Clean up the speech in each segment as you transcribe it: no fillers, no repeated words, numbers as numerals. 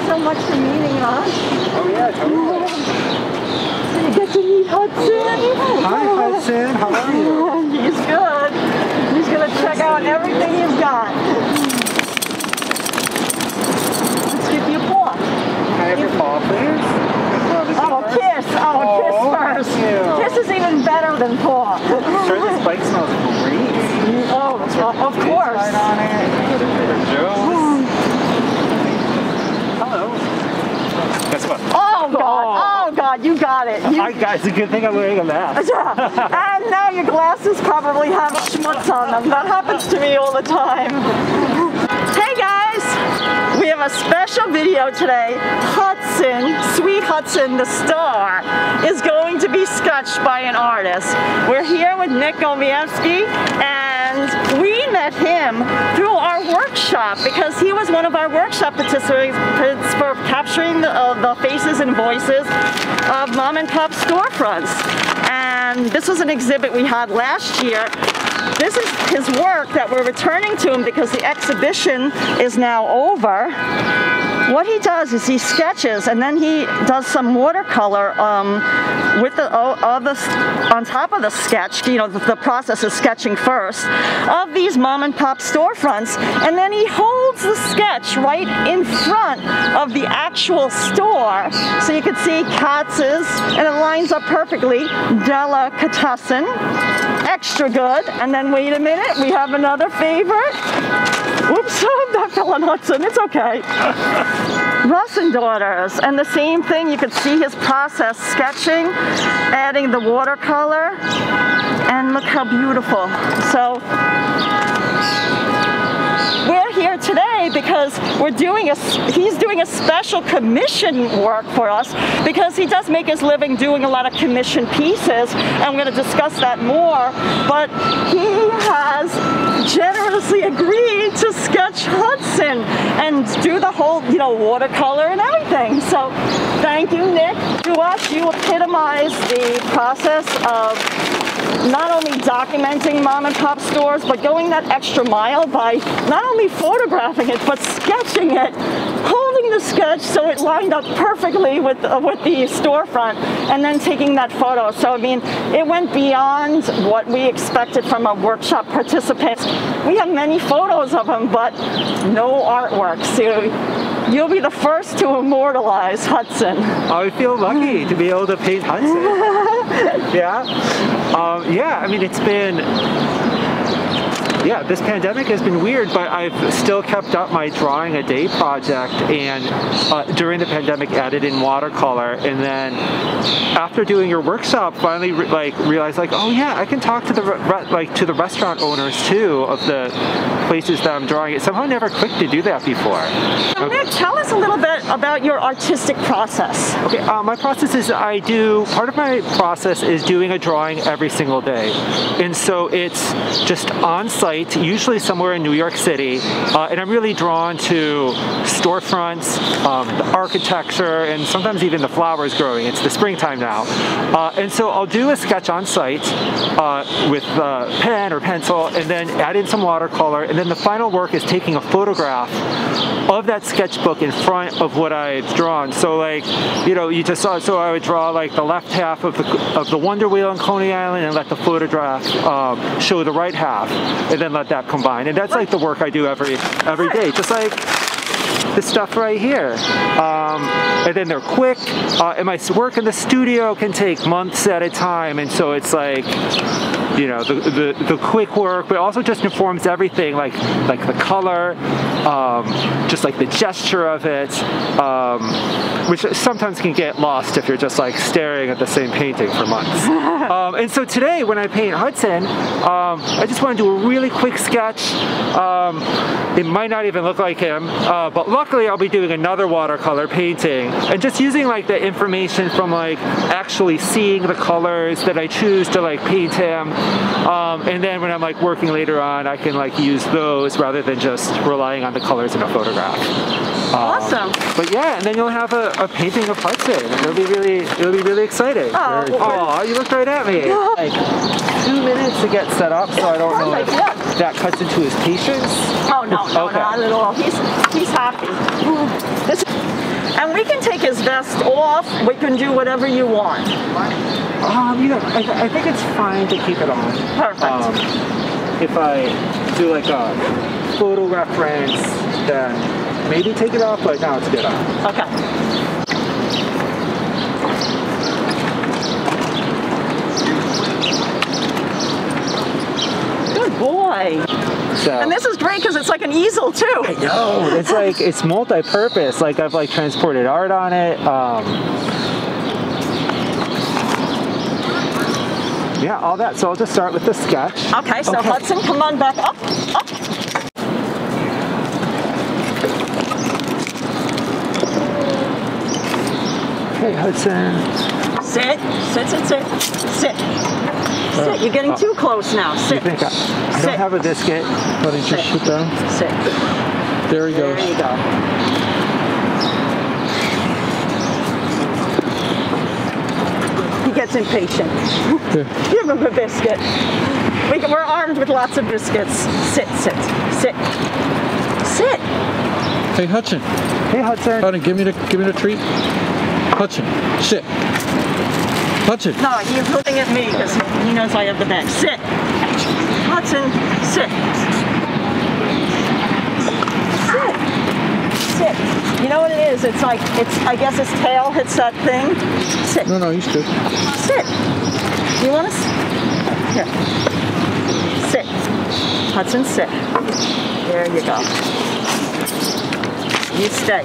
so much for meeting us. Oh yeah, totally. You get to meet Hudson. Hi Hudson, how are you? He's good. He's going to check out everything you've got. Let's give you a paw. Can I have your paw, please? Oh, kiss. Oh, kiss first. Kiss is even better than paw. Sure, this bike smells great. Oh, of course. Right on it. Hello. Guess what? Oh God! Oh God! You got it. Hi guys, it's a good thing I'm wearing a mask. And now your glasses probably have schmutz on them. That happens to me all the time. Hey guys! We have a special video today. Hudson, sweet Hudson, the star, is going to be sketched by an artist. We're here with Nick Golebiewski, and we met him through our workshop because he was one of our workshop participants for capturing the faces and voices of mom and pop storefronts. And this was an exhibit we had last year. This is his work that we're returning to him because the exhibition is now over. What he does is he sketches and then he does some watercolor with on top of the sketch. You know, the process is sketching first of these mom and pop storefronts, and then he holds the sketch right in front of the actual store, so you can see Katz's, and it lines up perfectly. Delicatessen, extra good, and then wait a minute, we have another favorite. Whoops, that fell on Hudson, it's okay. Russ and Daughters, and the same thing, you can see his process sketching, adding the watercolor, and look how beautiful. So we're here today because he's doing a special commission work for us because he does make his living doing a lot of commission pieces, and I'm going to discuss that more, but he has generously agreed to sketch Hudson and do the whole, you know, watercolor and everything. So thank you, Nick. To us, you epitomize the process of not only documenting mom and pop stores, but going that extra mile by not only photographing it, but sketching it, holding the sketch so it lined up perfectly with the storefront, and then taking that photo. So I mean, it went beyond what we expected from a workshop participant. We have many photos of him, but no artwork. So you'll be the first to immortalize Hudson. I feel lucky to be able to paint Hudson. Yeah, I mean, it's been, this pandemic has been weird, but I've still kept up my drawing a day project, and during the pandemic added in watercolor, and then after doing your workshop finally realized oh yeah, I can talk to the restaurant owners too of the places that I'm drawing. It somehow never clicked to do that before. So Nick, tell us a little bit about your artistic process. Okay, my process is part of my process is doing a drawing every single day. And so it's just on site, usually somewhere in New York City, and I'm really drawn to storefronts, the architecture, and sometimes even the flowers growing. It's the springtime now. And so I'll do a sketch on site with pen or pencil, and then add in some watercolor, and then the final work is taking a photograph of that sketchbook in front of what I've drawn. So you just saw, so I would draw the left half of the Wonder Wheel in Coney Island and let the photograph show the right half, and then let that combine. And that's the work I do every day, just like this stuff right here. And then they're quick, and my work in the studio can take months at a time, and so it's the quick work, but also just informs everything, like the color, just the gesture of it, which sometimes can get lost if you're just staring at the same painting for months. And so today, when I paint Hudson, I just want to do a really quick sketch. It might not even look like him, but luckily I'll be doing another watercolor painting, and just using the information from actually seeing the colors that I choose to paint him. And then when I'm working later on, I can use those rather than just relying on the colors in a photograph. Awesome. But yeah, and then you'll have a painting of Hudson. It'll be really exciting. Oh, you looked right at me. 2 minutes to get set up, so I don't know if that cuts into his patience. Oh no, okay. Not at all. He's happy. And we can take his vest off. We can do whatever you want. You know, I think it's fine to keep it on. Perfect. If I do like a photo reference, then maybe take it off, but now it's good on. Okay. Good boy. So, And this is great because it's like an easel too. I know. It's like, it's multi-purpose. Like I've like transported art on it. Yeah, all that. So I'll just start with the sketch. Okay, so Hudson, come on back up. Hey, Hudson. Sit. You're getting too close now. Sit. I don't have a biscuit. Buddy, just sit down. Sit. There he goes. There you go. He gets impatient. Give him a biscuit. We're armed with lots of biscuits. Sit. Hey, Hudson. Hey, Hudson. Hudson, give me the treat. Hudson, sit. Hudson. No, he's looking at me because he knows I have the bag. Sit. Hudson, sit. Sit. You know what it is? It's like, I guess his tail hits that thing. Sit. No, he's good. Sit. You want to Here. Sit. Hudson, sit. There you go. You stay.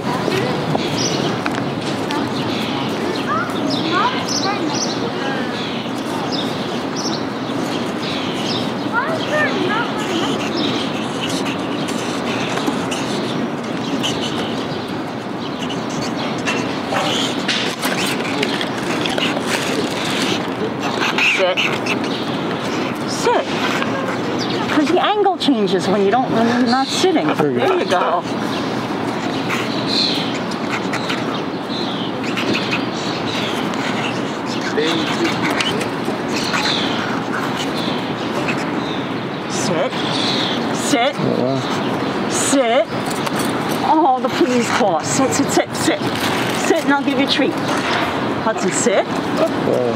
Sit. Because the angle changes when you're not sitting. There you go. Sit. Sit. Oh, the please paw. Sit. Sit, and I'll give you a treat. Hudson, sit.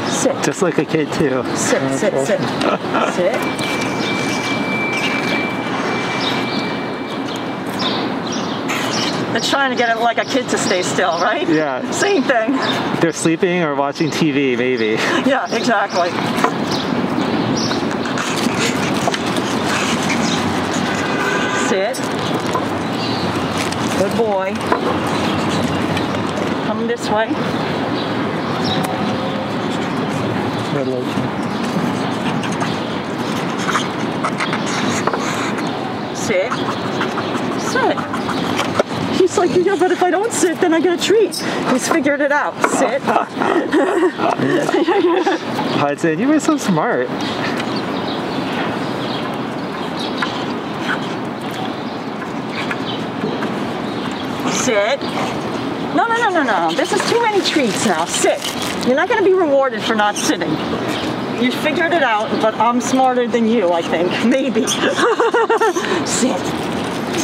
Sit. Just like a kid, too. Sit. It's trying to get it like a kid to stay still, right? Yeah. Same thing. They're sleeping or watching TV, maybe. Yeah, exactly. Sit. Good boy. Come this way. Sit. He's like, yeah, but if I don't sit, then I get a treat. He's figured it out. Sit. Hudson, you were so smart. Sit. No. This is too many treats now. Sit. You're not going to be rewarded for not sitting. You figured it out, but I'm smarter than you, I think. Maybe. Sit.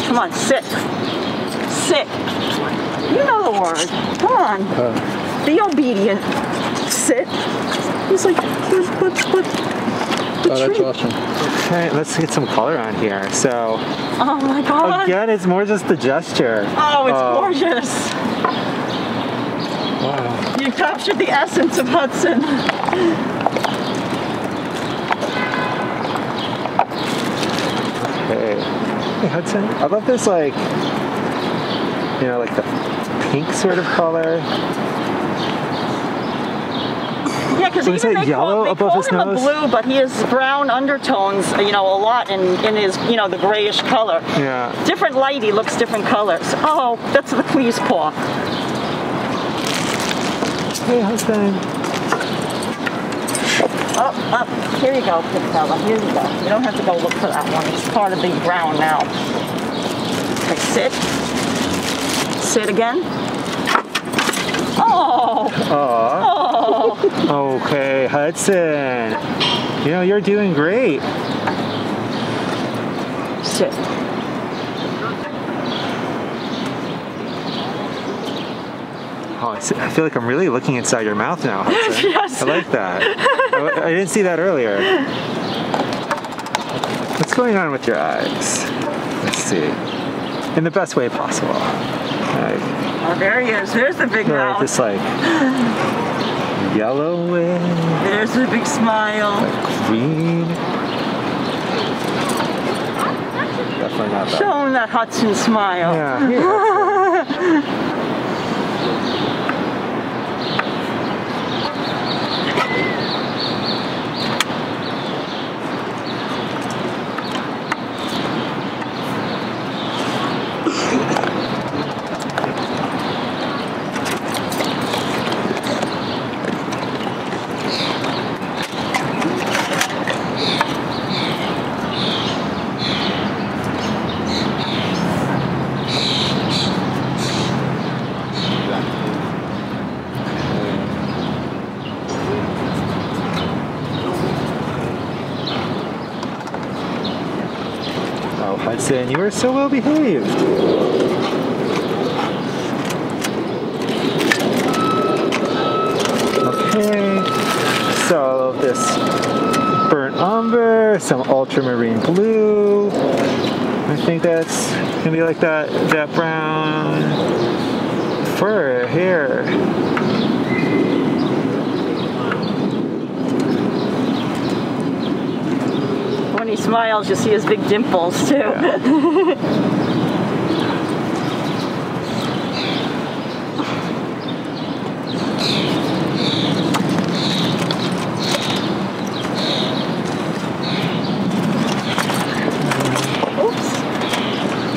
Come on, sit. Sit. You know the word. Come on. Be obedient. Sit. He's like, but that's awesome. Okay, let's get some color on here. So, oh my God. Again, it's more just the gesture. Oh, it's gorgeous. Wow. You captured the essence of Hudson. Okay. Hey, Hudson, I love this, like, you know, like the pink sort of color. Yeah, because even they call him a blue, but he has brown undertones, you know, a lot in his, you know, the grayish color. Yeah. Different light, he looks different colors. Oh, that's the please paw. Hey, Hudson. Oh, here you go, big fella. Here you go. You don't have to go look for that one. It's part of the brown now. Okay, sit. Sit again. Oh. Oh. Okay, Hudson. You know, you're doing great. Sit. Oh, I feel like I'm really looking inside your mouth now, Hudson. Yes. I like that. I didn't see that earlier. What's going on with your eyes? Let's see. In the best way possible. Oh, there he is. There's the big mouth. Just like yellowish. There's the big smile. Like green. Definitely not that. Show him that Hudson smile. Yeah. Here, Oh, Hudson, you are so well behaved. Okay, so this burnt umber, some ultramarine blue. I think that's gonna be like that brown fur here. When he smiles, you see his big dimples too. Yeah.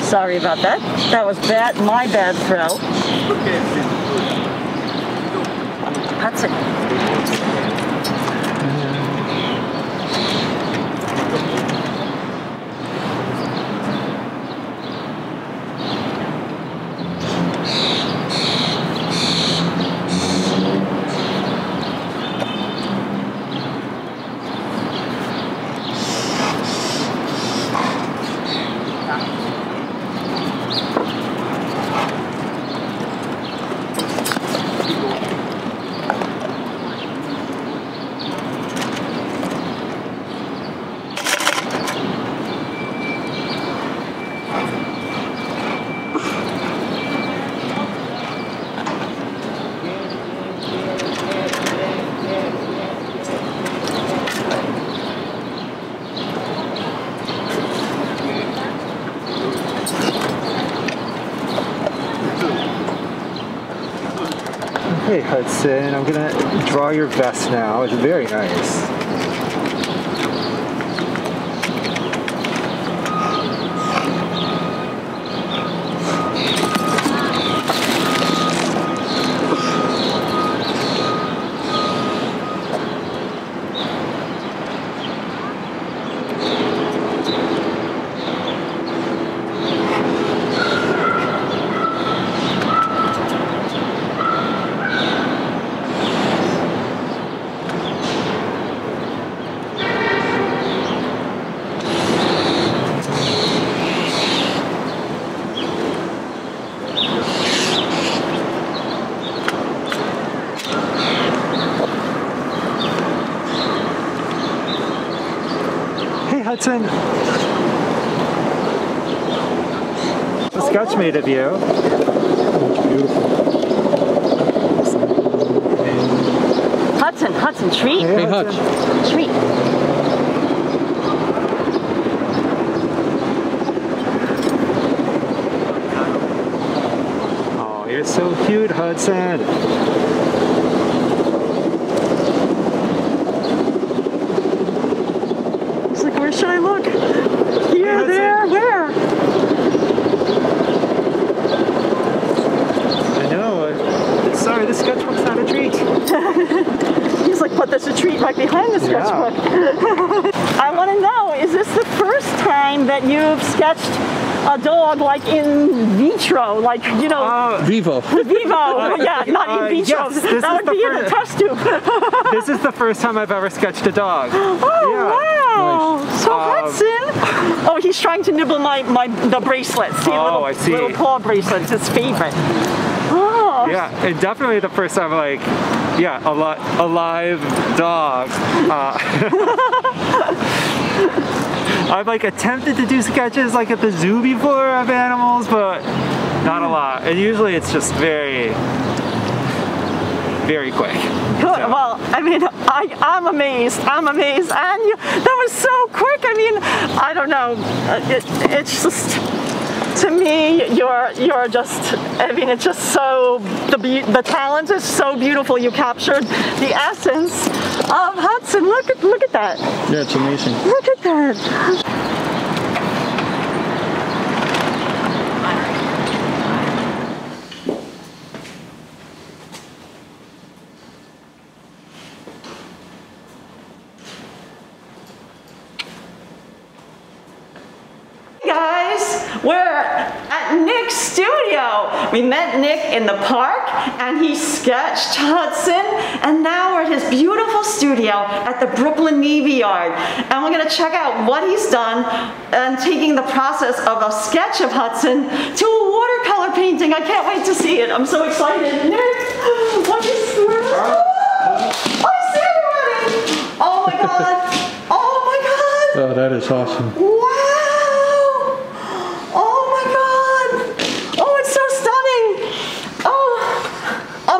Sorry about that. That was bad, my bad throw. Hudson. Hey Hudson, I'm gonna draw your vest now. It's very nice. Hudson, a sketch made of you. Hudson, treat. Hey, Hutch. Treat. Oh, you're so cute, Hudson. Where should I look? Here, Hey, there, where? I know. Sorry, the sketchbook's not a treat. He's like, but there's a treat right behind the sketchbook. Yeah. I want to know, is this the first time that you've sketched a dog like in vitro, like, you know, Vivo. Vivo, yeah, not in vitro. Yes, that would be in a test tube. This is the first time I've ever sketched a dog. Oh, yeah. wow. Nice. So Hudson, oh, he's trying to nibble the bracelets. See, I see. Little paw bracelets, his favorite. Oh. gosh. Yeah, and definitely the first time, like, yeah, a live dog. I've like attempted to do sketches like at the zoo before of animals, but not a lot. And usually it's just very, very quick. Good. So. Well, I mean, I'm amazed. I'm amazed. And that was so quick. I mean, I don't know. It's just, to me, you're just, I mean, it's just so, the talent is so beautiful. You captured the essence of Hudson. Look at that. Yeah, it's amazing. Look at that. We're at Nick's studio. We met Nick in the park and he sketched Hudson, and now we're at his beautiful studio at the Brooklyn Navy Yard. And we're gonna check out what he's done and taking the process of a sketch of Hudson to a watercolor painting. I can't wait to see it. I'm so excited. Nick, what is this? Oh, I see everybody. Oh my God. Oh my God. Oh, that is awesome. Wow.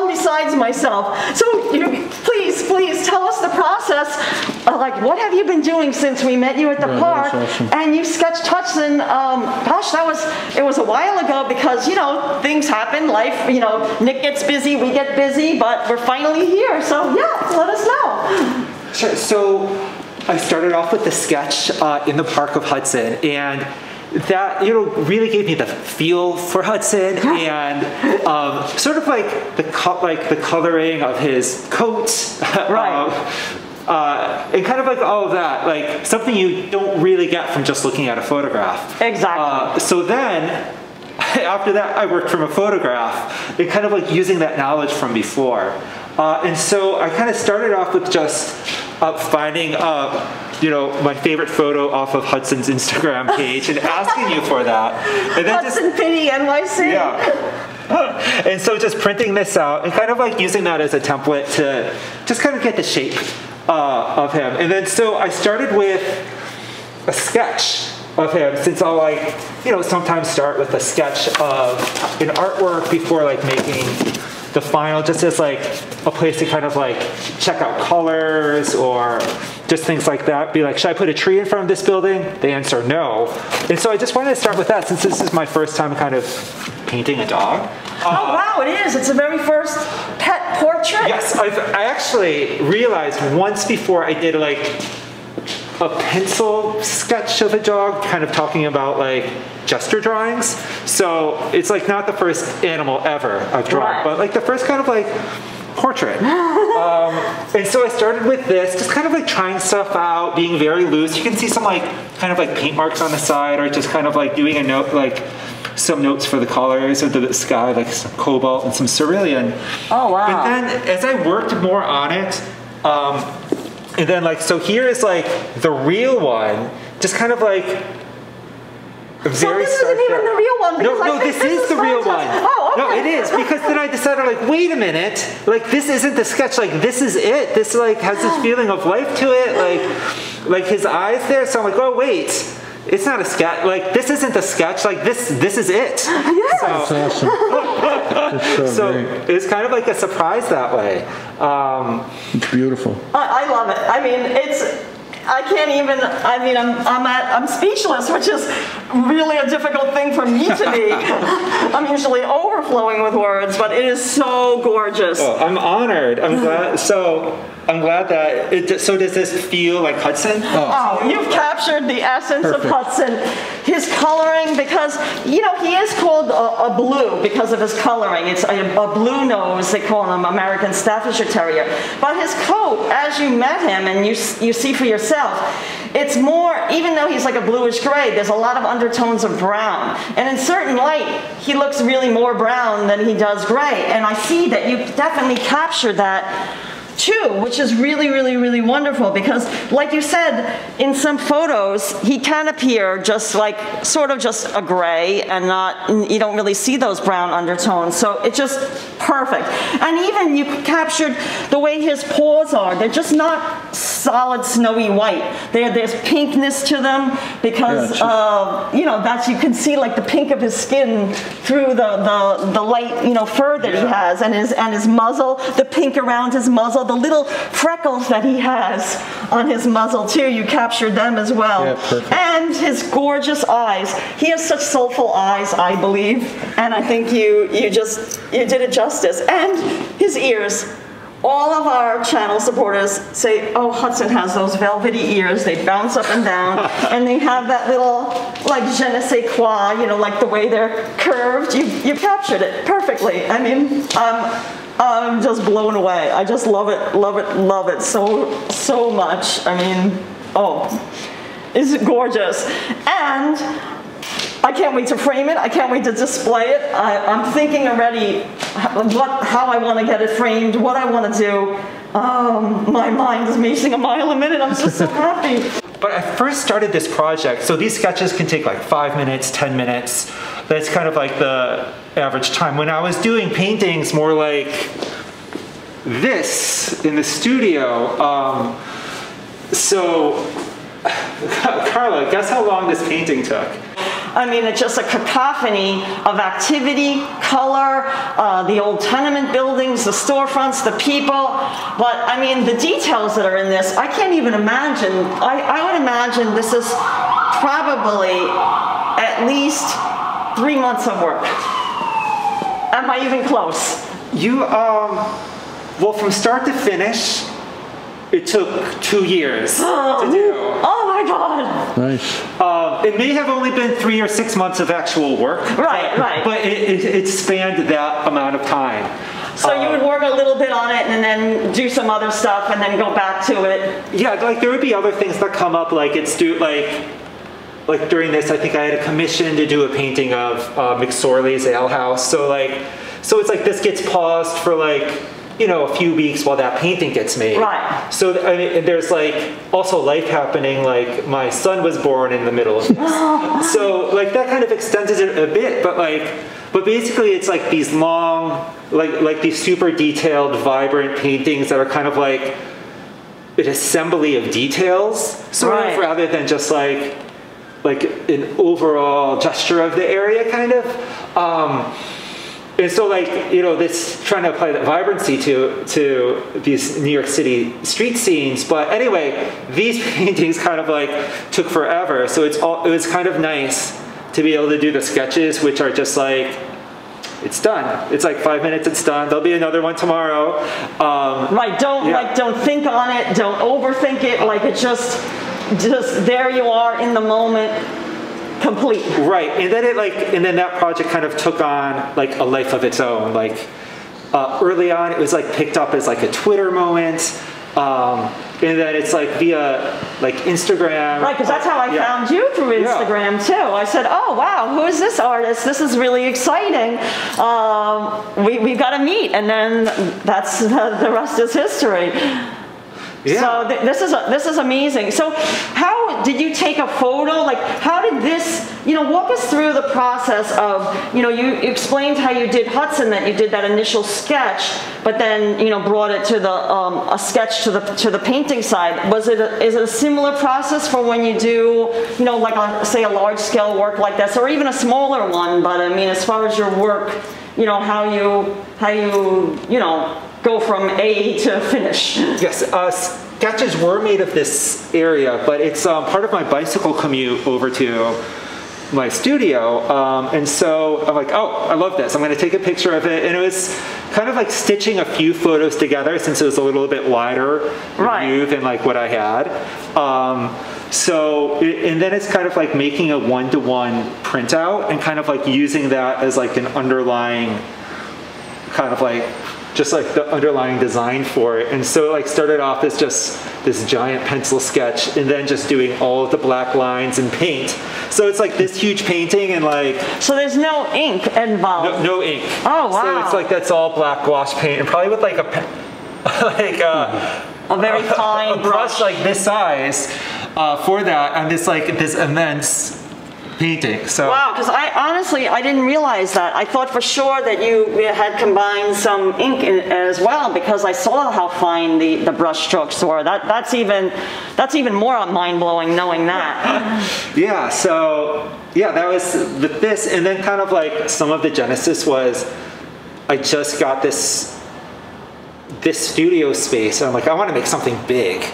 Besides myself. So please tell us the process. Like, what have you been doing since we met you at the park? Awesome. And you sketched Hudson. Gosh, it was a while ago because, you know, things happen. Life, you know, Nick gets busy, we get busy, but we're finally here. So yeah, let us know. Sure. So I started off with the sketch in the park of Hudson, and that, you know, really gave me the feel for Hudson, and sort of like the coloring of his coat, right? And kind of like all of that, like something you don't really get from just looking at a photograph. Exactly. So then, after that, I worked from a photograph, and kind of like using that knowledge from before. And so I kind of started off with just finding you know, my favorite photo off of Hudson's Instagram page and asking you for that. And then Hudson Pity NYC. Yeah. And so just printing this out and kind of like using that as a template to just kind of get the shape of him. And then so I started with a sketch of him, since I'll like, you know, sometimes start with a sketch of an artwork before like making the final, just as like a place to kind of like check out colors or just things like that. Be like, should I put a tree in front of this building? The answer, no. And so I just wanted to start with that, since this is my first time kind of painting a dog. Oh wow, it is. It's the very first pet portrait. Yes, I actually realized once before I did like a pencil sketch of a dog, kind of talking about like gesture drawings. So it's like not the first animal ever I've drawn, right, but like the first kind of like portrait. And so I started with this, just kind of like trying stuff out, being very loose. You can see some like kind of like paint marks on the side, or just kind of like doing a note, like some notes for the colors of the sky, like some cobalt and some cerulean. Oh wow. But then as I worked more on it, and then like, so here is like the real one, just kind of like so this isn't even the real one. No, this is the real one. Oh, okay. No, it is, because then I decided, like, wait a minute, like this isn't the sketch, like this is it. This like has this feeling of life to it, like his eyes there. So I'm like, oh wait, it's not a sketch. Like this isn't the sketch. Like this is it. Yes. That's awesome. So it's kind of like a surprise that way. It's beautiful. I love it. I mean, I can't even, I mean, I'm speechless, which is really a difficult thing for me to be. I'm usually overflowing with words, but it is so gorgeous. Oh, I'm honored. I'm glad. So I'm glad that it. So does this feel like Hudson? Oh, you've captured the essence of Hudson. His coloring, because you know he is called a blue because of his coloring. It's a blue nose. They call him American Staffordshire Terrier. But his coat, as you met him and you see for yourself, it's more. Even though he's like a bluish gray, there's a lot of undertones of brown. And in certain light, he looks really more brown than he does gray. And I see that you definitely captured that too, which is really, really, really wonderful, because like you said, in some photos, he can appear just like, sort of just a gray and not, you don't really see those brown undertones. So it just perfect. And even you captured the way his paws are. They're just not solid snowy white. There's pinkness to them because you know, that's, you can see like the pink of his skin through the light, you know, fur that he has, and his muzzle, the pink around his muzzle, the little freckles that he has on his muzzle too. You captured them as well. Yeah, perfect. And his gorgeous eyes. He has such soulful eyes, I believe, and I think you did it justice. And his ears. All of our channel supporters say, oh, Hudson has those velvety ears. They bounce up and down, and they have that little, like, je ne sais quoi, you know, like the way they're curved. You captured it perfectly. I mean, I'm just blown away. I just love it, love it, love it so much. I mean, oh, it's gorgeous. And I can't wait to frame it. I can't wait to display it. I'm thinking already how I want to get it framed, what I want to do. My mind is racing a mile a minute. I'm just so happy. But I first started this project, so these sketches can take like 5 minutes, 10 minutes. That's kind of like the average time. When I was doing paintings more like this in the studio, so Karla, guess how long this painting took? I mean, it's just a cacophony of activity, color, the old tenement buildings, the storefronts, the people. But I mean, the details that are in this, I can't even imagine. I would imagine this is probably at least 3 months of work. Am I even close? You, well, from start to finish, it took 2 years to do. Oh my God! Nice. It may have only been 3 or 6 months of actual work. Right. But it spanned that amount of time. So you would work a little bit on it and then do some other stuff and then go back to it. Yeah, like there would be other things that come up, like like during this, I think I had a commission to do a painting of McSorley's Ale House. So it's like this gets paused for like, you know, a few weeks while that painting gets made. Right. So I mean, there's like also life happening. Like my son was born in the middle of this. So like that kind of extended it a bit, but basically it's like these long, like these super detailed, vibrant paintings that are kind of like an assembly of details, sort of, rather than just like an overall gesture of the area, kind of. And so, like, you know, this trying to apply that vibrancy to these New York City street scenes. But anyway, these paintings kind of like took forever. So it was kind of nice to be able to do the sketches, which are just like, it's done. It's like 5 minutes, it's done. There'll be another one tomorrow. Right. Don't think on it. Don't overthink it. Like it's just there you are in the moment. Complete. Right, and then that project kind of took on like a life of its own. Like early on, it was like picked up as like a Twitter moment, and then it's like via like Instagram. Right, because that's how I found you, through Instagram too. I said, "Oh wow, who is this artist? This is really exciting. We've got to meet," and then that's the rest is history. Yeah. So this is amazing. So how did you take a photo? Like how did this, you know, walk us through the process of, you know, you explained how you did Hudson, that you did that initial sketch, but then, you know, brought it to the a sketch to the painting side. Is it a similar process for when you do, you know, like say a large scale work like this, or even a smaller one? But I mean, as far as your work, you know, how you know, go from A to finish. Yes, sketches were made of this area, but it's part of my bicycle commute over to my studio, and so I'm like, oh, I love this. I'm going to take a picture of it, and it was kind of like stitching a few photos together since it was a little bit wider view than like what I had. And then it's kind of like making a one-to-one printout and kind of like using that as like an underlying kind of like just like the underlying design for it. And so it like started off as just this giant pencil sketch and then just doing all of the black lines and paint. So it's like this huge painting and like... So there's no ink involved? No ink. Oh, wow. So it's like that's all black gouache paint and probably with like a very fine brush like this size for that, and this like this immense painting. So wow, because I didn't realize that. I thought for sure that you had combined some ink as well, because I saw how fine the brush strokes were. That's even more mind-blowing knowing that. yeah, so yeah, that was with this, and then kind of like some of the genesis was I just got this studio space, and I'm like, I want to make something big.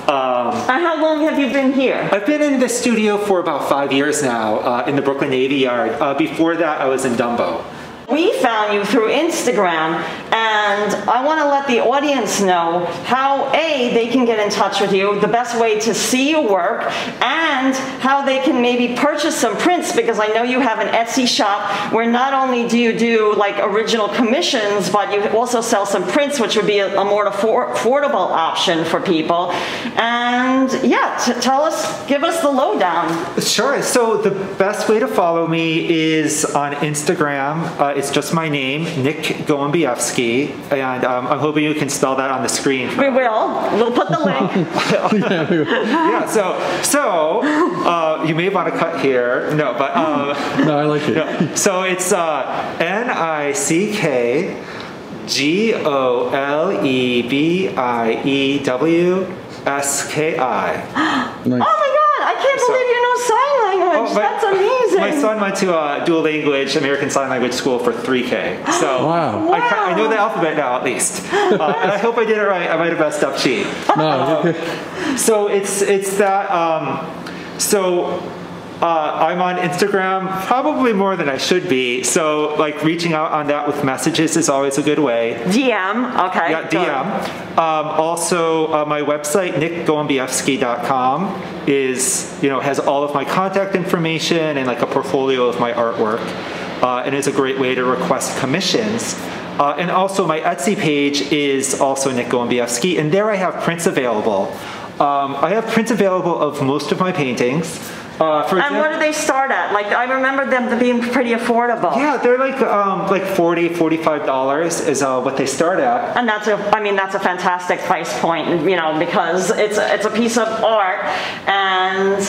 And how long have you been here? I've been in the studio for about 5 years now, in the Brooklyn Navy Yard. Before that, I was in Dumbo. We found you through Instagram, and I want to let the audience know how they can get in touch with you, the best way to see your work, and how they can maybe purchase some prints, because I know you have an Etsy shop where not only do you do like original commissions, but you also sell some prints, which would be a more affordable option for people. And yeah, give us the lowdown. Sure. So the best way to follow me is on Instagram. It's just my name, Nick Golebiewski, and I'm hoping you can spell that on the screen. We will. We'll put the link. yeah. So you may want to cut here. No, but no, I like it. No. So it's NickGolebiewski. Nice. Oh my God! I can't believe you know sign language. That's amazing. My son went to dual language American Sign Language school for 3K. So wow. I know the alphabet now at least. And I hope I did it right. I might have messed up cheap. No. So it's that. I'm on Instagram probably more than I should be. So like reaching out on that with messages is always a good way. DM, okay. Yeah, DM. Also, my website, nickgolebiewski.com, has all of my contact information and like a portfolio of my artwork, and is a great way to request commissions. And also my Etsy page is also Nick Golebiewski, and there I have prints available. I have prints available of most of my paintings. For example, and what do they start at? Like, I remember them being pretty affordable. Yeah, they're like $40, $45 is what they start at. And that's a fantastic price point, because it's a piece of art. And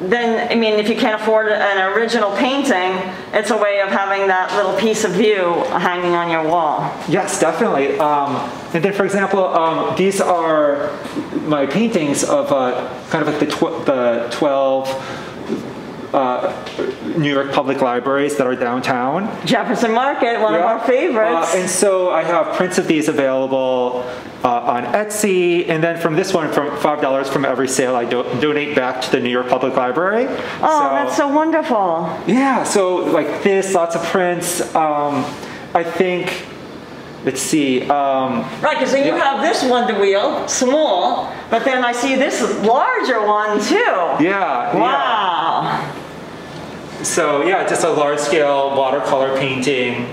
then, if you can't afford an original painting, it's a way of having that little piece of view hanging on your wall. Yes, definitely. And then, for example, these are my paintings of kind of like the 12 New York public libraries that are downtown. Jefferson Market, one of our favorites. And so I have prints of these available on Etsy, and then from this one, from $5 from every sale, I donate back to the New York Public Library. Oh, that's so wonderful. Yeah, so like this, lots of prints. I think, let's see. Right, because then you have this Wonder Wheel, small, but then I see this larger one too. Yeah. Wow. Yeah. So yeah, just a large-scale watercolor painting.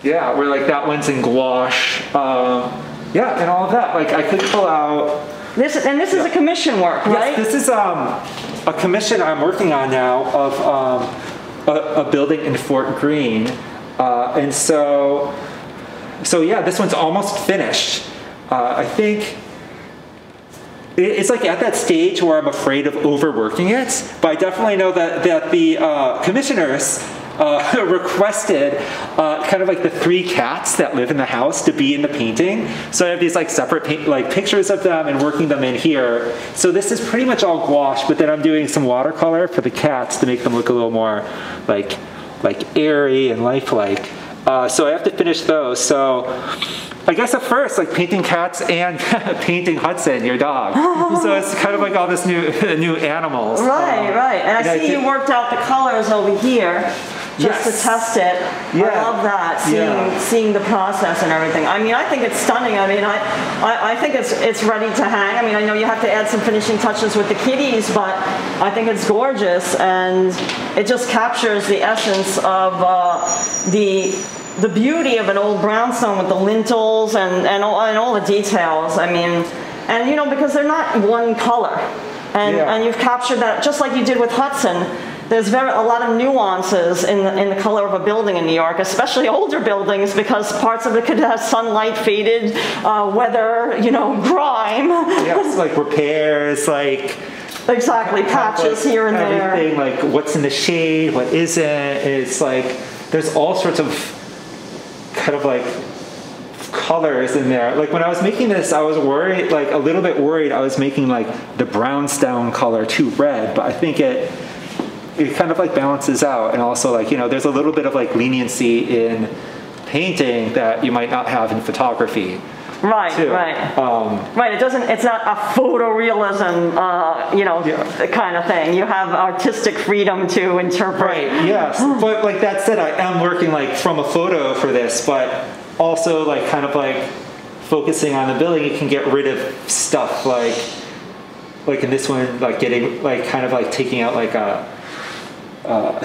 Yeah, where like that one's in gouache. Yeah, and all of that. Like I could pull out. This is a commission work, right? Yes, this is a commission I'm working on now of a building in Fort Greene, and so yeah, this one's almost finished. I think it's like at that stage where I'm afraid of overworking it, but I definitely know that the commissioners requested kind of like the 3 cats that live in the house to be in the painting. So I have these like separate pictures of them and working them in here. So this is pretty much all gouache, but then I'm doing some watercolor for the cats to make them look a little more like airy and lifelike. So I have to finish those. So I guess at first, like painting cats and painting Hudson, your dog. So it's kind of like all this new animals. Right, right. And I see you worked out the colors over here just to test it. Yeah. I love that, seeing the process and everything. I think it's stunning. I think it's ready to hang. I know you have to add some finishing touches with the kitties, but I think it's gorgeous, and it just captures the essence of the beauty of an old brownstone with the lintels and all the details. Because they're not one color, and you've captured that just like you did with Hudson. There's a lot of nuances in the color of a building in New York, especially older buildings, because parts of it could have sunlight, faded, weather, grime. Yes, like repairs, like Exactly, patches like, here and there. Everything, like what's in the shade, what isn't. It's like, there's all sorts of kind of like colors in there. Like when I was making this, I was worried, like a little bit worried I was making like the brownstone color too red, but I think it kind of like balances out. And also like, you know, there's a little bit of like leniency in painting that you might not have in photography. Right, too. right. Right, it's not a photorealism, you know, kind of thing. You have artistic freedom to interpret. Right, yes. But like that said, I am working like from a photo for this, but also like kind of like focusing on the building, you can get rid of stuff like in this one, like getting like kind of like taking out like a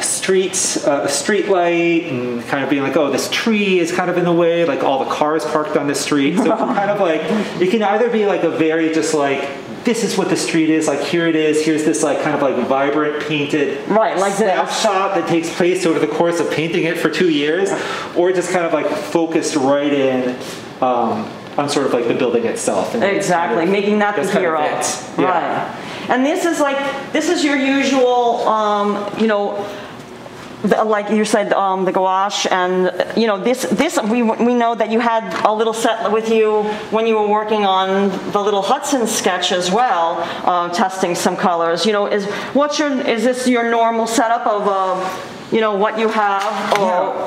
street light and kind of being like, oh, this tree is kind of in the way, like all the cars parked on the street. So kind of like, it can either be like a very just like, this is what the street is, like here it is, here's this like kind of like vibrant painted snapshot that takes place over the course of painting it for 2 years, or just kind of like focused right in on sort of like the building itself. And exactly, kind of, making that the hero. Right. And this is your usual, you know, like you said, the gouache, and you know, this we know that you had a little set with you when you were working on the little Hudson sketch as well, testing some colors. You know, is this your normal setup of you know, what you have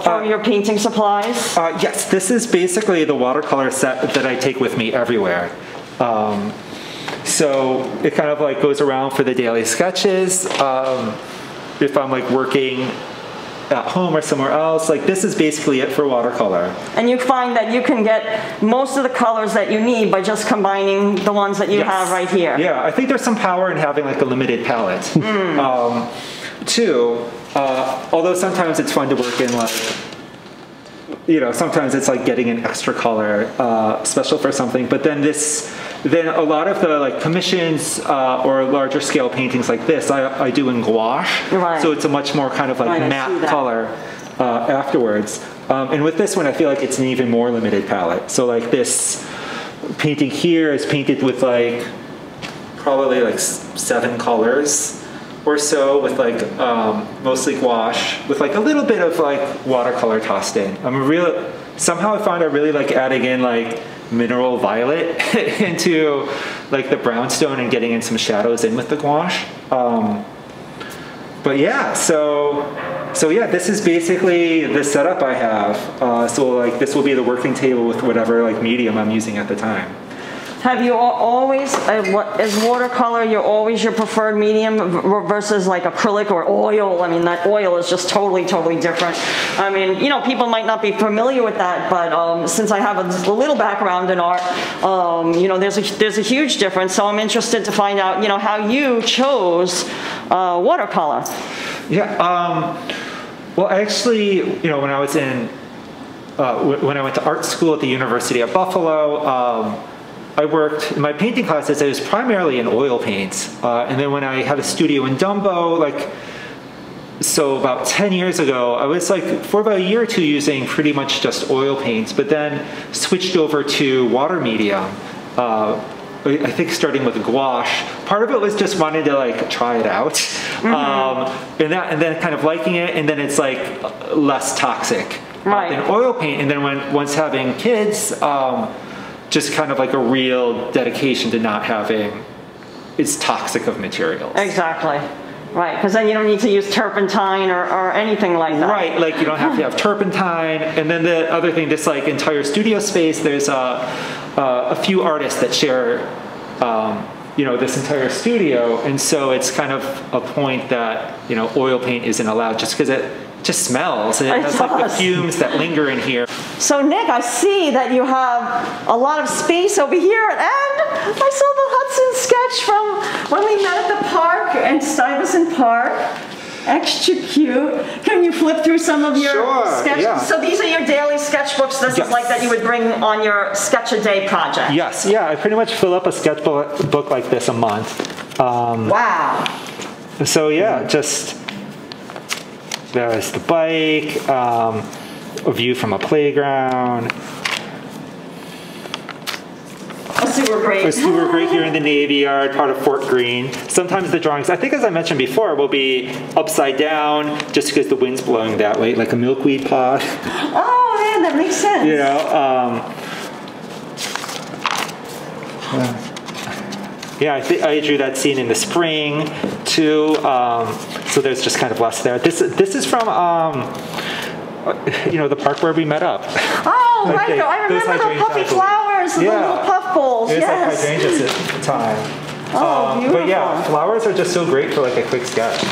for your painting supplies? Yes, this is basically the watercolor set that I take with me everywhere. So it kind of like goes around for the daily sketches. If I'm like working at home or somewhere else, like this is basically it for watercolor. And you find that you can get most of the colors that you need by just combining the ones that you have right here. Yeah, I think there's some power in having like a limited palette. Too, although sometimes it's fun to work in like, you know, sometimes it's like getting an extra color special for something, but then then a lot of the like commissions or larger scale paintings like this, I do in gouache. Right. So it's a much more kind of like matte color afterwards. And with this one, I feel like it's an even more limited palette. So like this painting here is painted with like probably like 7 colors or so, with like mostly gouache, with like a little bit of like watercolor tossed in. Somehow I find I really like adding in like mineral violet into like the brownstone and getting in some shadows in with the gouache. But yeah, so yeah, this is basically the setup I have. So like this will be the working table with whatever like medium I'm using at the time. Have you always, is watercolor always your preferred medium versus like acrylic or oil? I mean, that oil is just totally different. I mean, you know, people might not be familiar with that, but since I have a little background in art, you know, there's a huge difference. So I'm interested to find out, you know, how you chose watercolor. Yeah. Well, actually, you know, when I was when I went to art school at the University of Buffalo, I worked in my painting classes. I was primarily in oil paints, and then when I had a studio in Dumbo, like, so about 10 years ago, I was like for about a year or two using pretty much just oil paints, but then switched over to water medium. I think starting with gouache. Part of it was just wanting to like try it out, and then kind of liking it, and then it's like less toxic than oil paint. And then once having kids. Just kind of like a real dedication to not having it's toxic of materials. Exactly. Right, because then you don't need to use turpentine or anything like that. Right, like you don't have to have turpentine. And then the other thing, this like entire studio space, there's a few artists that share you know, this entire studio, and so it's kind of a point that, you know, oil paint isn't allowed just because it just smells, and it has like the fumes that linger in here. So Nick, I see that you have a lot of space over here, and I saw the Hudson sketch from when we met at the park in Stuyvesant Park. Extra cute. Can you flip through some of your sketches? Yeah. So these are your daily sketchbooks. This is like that you would bring on your sketch a day project. Yes, yeah. I pretty much fill up a sketchbook like this a month. Wow. So yeah, just there's the bike, a view from a playground. sewer grate. A sewer grate here in the Navy Yard, part of Fort Greene. Sometimes the drawings, I think as I mentioned before, will be upside down just because the wind's blowing that way, like a milkweed pod. Oh, man, that makes sense. You know, yeah, I drew that scene in the spring too. So there's just kind of less there. This is from you know, the park where we met up. Oh, like right. I remember the puffy flowers, the little puff bowls. It was yes. like hydrangeas at the time. Oh, beautiful. But yeah, flowers are just so great for like a quick sketch.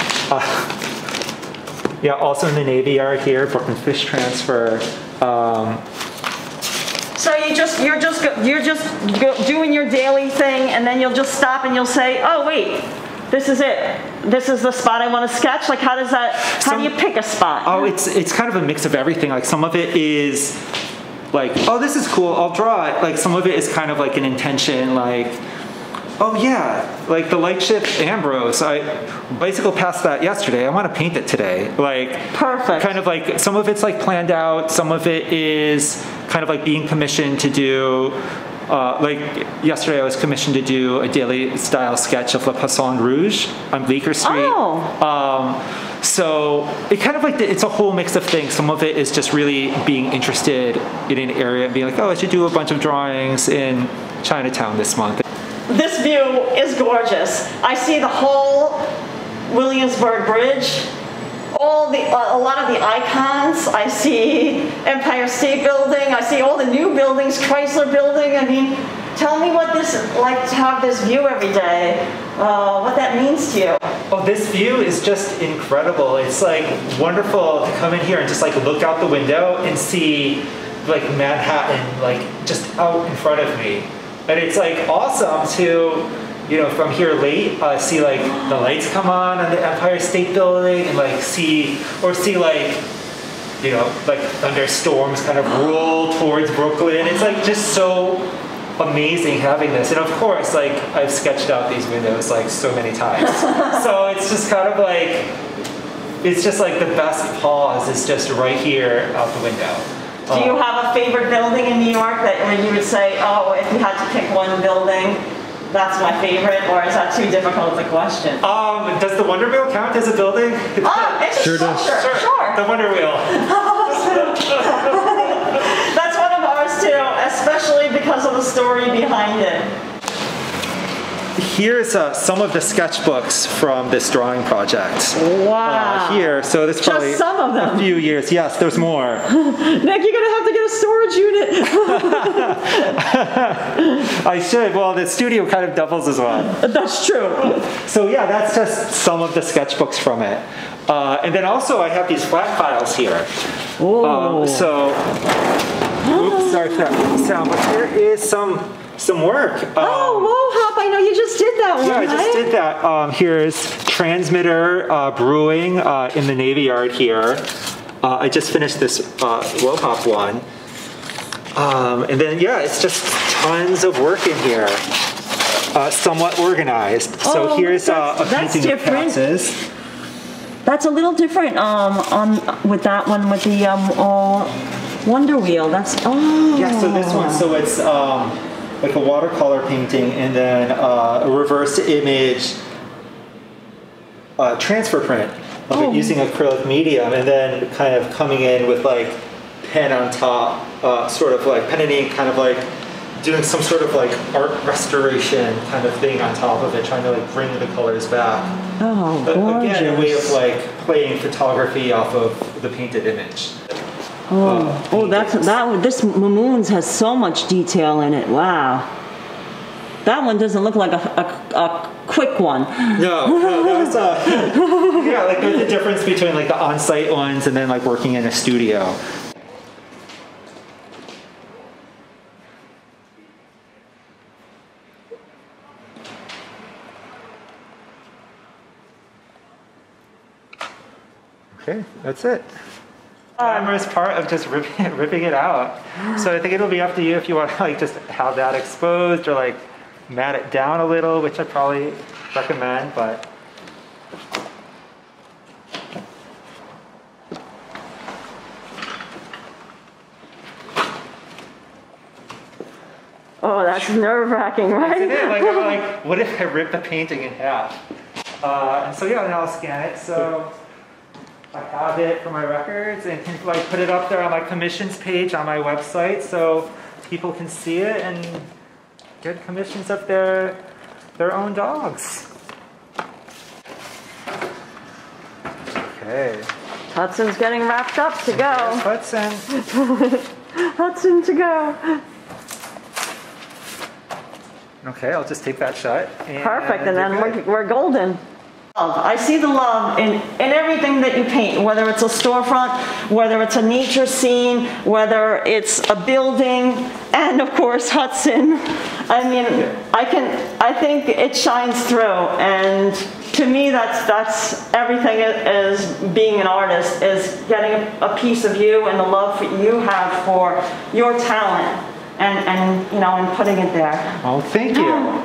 Yeah, also in the Navy Yard here, Brooklyn Fish Transfer. So you're just doing your daily thing, and then you'll just stop and you'll say, oh wait, this is it. This is the spot I want to sketch. Like, how do you pick a spot? Oh, it's kind of a mix of everything. Like, some of it is like, oh, this is cool, I'll draw it. Like, some of it is kind of like an intention, like, oh yeah, like the light ship Ambrose. I bicycle past that yesterday. I want to paint it today. Like, perfect. Kind of like, some of it's like planned out. Some of it is kind of like being commissioned to do. Like yesterday, I was commissioned to do a daily style sketch of Le Poisson Rouge on Bleecker Street. Oh. So it kind of like it's a whole mix of things. Some of it is just really being interested in an area and being like, oh, I should do a bunch of drawings in Chinatown this month. This view is gorgeous. I see the whole Williamsburg Bridge. A lot of the icons. I see Empire State Building. I see all the new buildings, Chrysler Building. I mean, tell me what this like to have this view every day. What that means to you. Oh, this view is just incredible. It's like wonderful to come in here and just like look out the window and see like Manhattan like just out in front of me. And it's like awesome to, you know, from here late, see like the lights come on the Empire State Building and like see like, you know, like thunderstorms kind of roll towards Brooklyn. It's like just so amazing having this. And of course, like I've sketched out these windows like so many times. So it's just kind of like, it's just like the best pause is just right here out the window. Do you have a favorite building in New York that where you would say, oh, if you had to pick one building, that's my favorite, or is that too difficult a question? Does the Wonder Wheel count as a building? It's sure does. Sure. The Wonder Wheel. That's one of ours too, especially because of the story behind it. Here's some of the sketchbooks from this drawing project. Wow. Here, so this probably just some of them. A few years. Yes, there's more. Nick, you're gonna have to get a storage unit. I should. Well, the studio kind of doubles as well. That's true. So yeah, that's just some of the sketchbooks from it. And then also I have these flat files here. Oh. Oops, sorry for that sound, but here is some work. Mohawk, I know you just did that one. Yeah, I just did that. Here's Transmitter Brewing in the Navy Yard here. I just finished this Mohawk one. And then, yeah, it's just tons of work in here. Somewhat organized. So here's a painting of Katz's. That's a little different with that one with the Wonder Wheel. That's Yeah, so this one, so it's like a watercolor painting and then a reverse image transfer print of it using acrylic medium, and then kind of coming in with like pen on top, sort of like pen and ink, kind of like doing some sort of like art restoration kind of thing on top of it, trying to like bring the colors back. Oh, but gorgeous. again, a way of like playing photography off of the painted image. This Mamoons has so much detail in it. Wow. That one doesn't look like a quick one. No, that's yeah, like there's a difference between like the on-site ones and then like working in a studio. Okay, that's it. Glamorous part of just ripping it out. So I think it'll be up to you if you want to like just have that exposed or like mat it down a little, which I probably recommend, but. Oh, that's nerve-wracking, right? Isn't it? Like, I'm like, what if I rip the painting in half? And so yeah, now I'll scan it. So I have it for my records and can like put it up there on my commissions page on my website so people can see it and get commissions of their own dogs. Okay. Hudson's getting wrapped up to go. Here's Hudson. Hudson to go. Okay, I'll just take that shot. Perfect, and then we're golden. I see the love in everything that you paint, whether it's a storefront, whether it's a nature scene, whether it's a building, and of course Hudson. I mean, I think it shines through, and to me that's everything is being an artist, is getting a piece of you and the love that you have for your talent, and you know, and putting it there. Oh, thank you.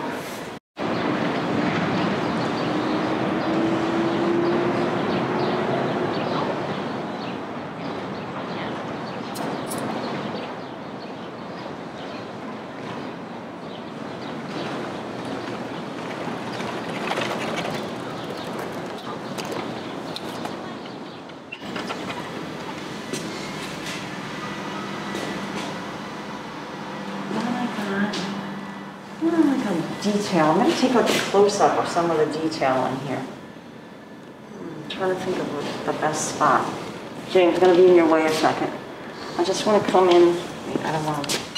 Detail. I'm going to take a close-up of some of the detail in here. I'm trying to think of the best spot. James, I'm going to be in your way a second. I just want to come in. I don't want to.